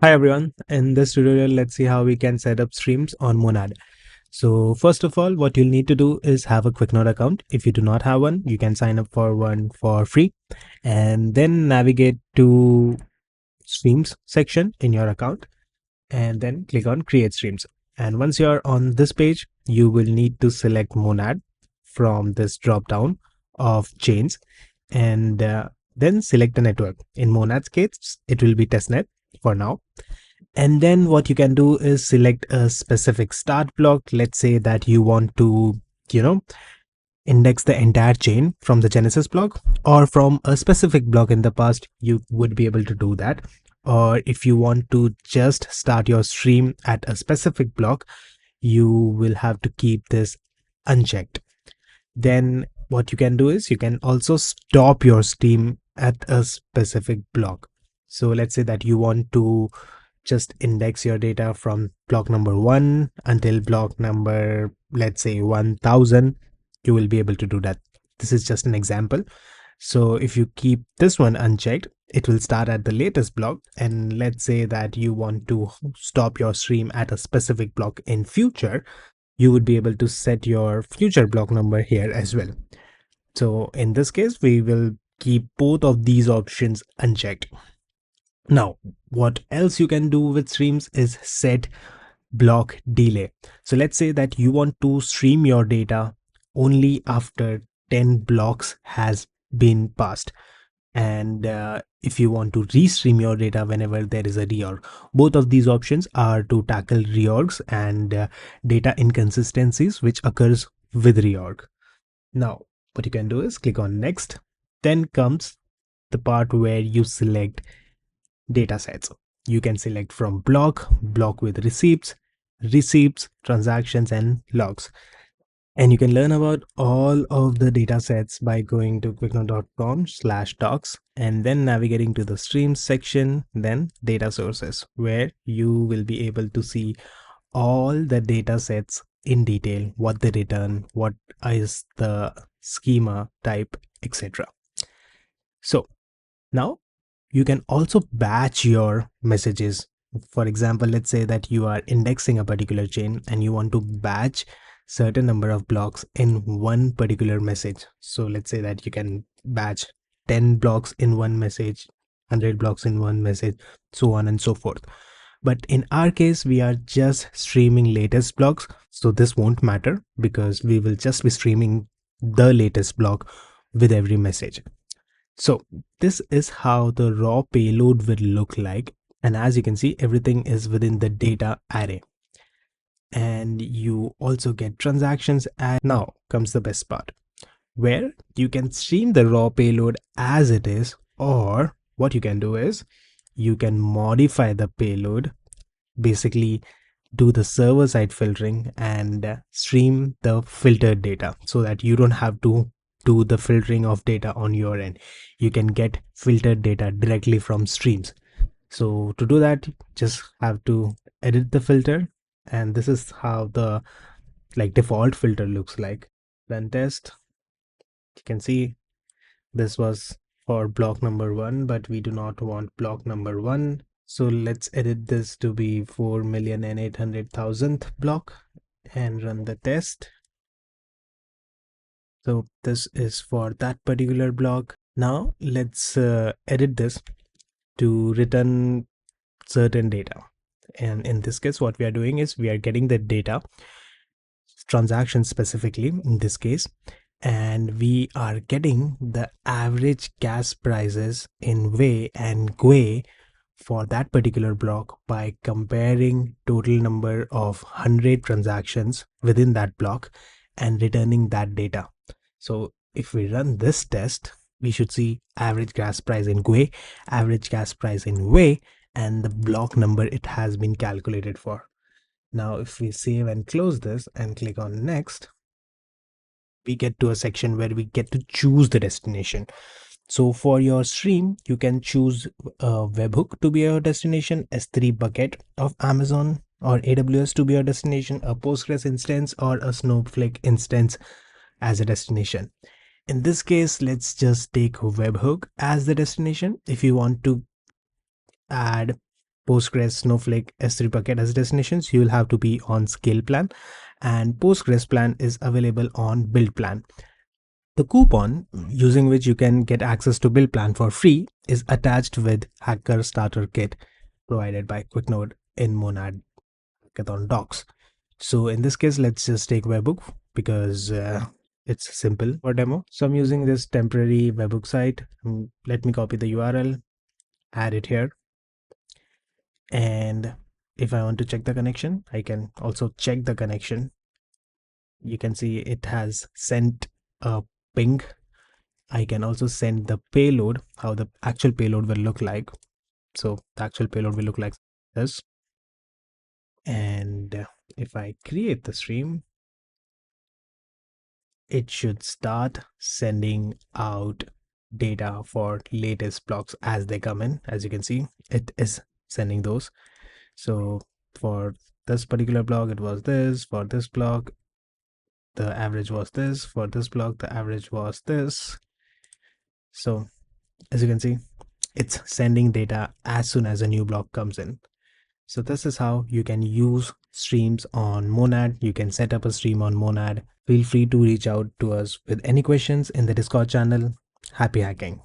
Hi everyone, in this tutorial let's see how we can set up streams on Monad. So first of all, what you'll need to do is have a QuickNode account. If you do not have one, you can sign up for one for free and then navigate to streams section in your account and then click on create streams. And once you're on this page, you will need to select Monad from this drop down of chains and then select a network. In Monad's case, it will be testnet for now. And then what you can do is select a specific start block. Let's say that you want to, you know, index the entire chain from the Genesis block or from a specific block in the past, you would be able to do that. Or if you want to just start your stream at a specific block, you will have to keep this unchecked. Then what you can do is you can also stop your stream at a specific block. So let's say that you want to just index your data from block number 1 until block number, let's say 1000. You will be able to do that. This is just an example. So if you keep this one unchecked, it will start at the latest block. And let's say that you want to stop your stream at a specific block in future, you would be able to set your future block number here as well. So in this case, we will keep both of these options unchecked. Now, what else you can do with streams is set block delay. So let's say that you want to stream your data only after 10 blocks has been passed. And if you want to restream your data whenever there is a reorg, both of these options are to tackle reorgs and data inconsistencies which occurs with reorg. Now, what you can do is click on next. Then comes the part where you select data sets. You can select from block with receipts, transactions, and logs. And you can learn about all of the data sets by going to quicknode.com/docs and then navigating to the streams section, then data sources, where you will be able to see all the data sets in detail, what they return, what is the schema type, etc. So now you can also batch your messages. For example, let's say that you are indexing a particular chain and you want to batch certain number of blocks in one particular message. So let's say that you can batch 10 blocks in one message, 100 blocks in one message, so on and so forth. But in our case, we are just streaming latest blocks. So this won't matter because we will just be streaming the latest block with every message. So this is how the raw payload will look like. And as you can see, everything is within the data array. And you also get transactions. And now comes the best part, where you can stream the raw payload as it is, or what you can do is you can modify the payload, basically do the server side filtering and stream the filtered data so that you don't have to do the filtering of data on your end. You can get filtered data directly from streams. So to do that, just have to edit the filter, and this is how the default filter looks like. Run test. You can see this was for block number 1, but we do not want block number 1. So let's edit this to be 4,800,000th block and run the test. So this is for that particular block. Now let's edit this to return certain data. And in this case, what we are doing is we are getting the data, transactions specifically in this case, and we are getting the average gas prices in Wei and Gui for that particular block by comparing total number of 100 transactions within that block and returning that data. So if we run this test, we should see average gas price in Gui, average gas price in Wei, and the block number it has been calculated for. Now if we save and close this and click on next, we get to a section where we get to choose the destination. So for your stream, you can choose a webhook to be your destination, S3 bucket of Amazon or AWS to be your destination, a Postgres instance or a Snowflake instance as a destination. In this case, let's just take webhook as the destination. If you want to add Postgres, Snowflake, S3 bucket as destinations, you will have to be on scale plan, and Postgres plan is available on build plan. The coupon using which you can get access to build plan for free is attached with Hacker Starter Kit provided by QuickNode in Monad Hackathon docs. So in this case, let's just take webhook because it's simple for demo. So I'm using this temporary webhook site. Let me copy the URL, add it here. And if I want to check the connection, I can also check the connection. You can see it has sent a ping. I can also send the payload, how the actual payload will look like. So the actual payload will look like this. And if I create the stream, it should start sending out data for latest blocks as they come in. As you can see, it is sending those. So for this particular block, it was this. For this block, the average was this. For this block, the average was this. So as you can see, it's sending data as soon as a new block comes in. So this is how you can use streams on Monad. You can set up a stream on Monad. Feel free to reach out to us with any questions in the Discord channel. Happy hacking.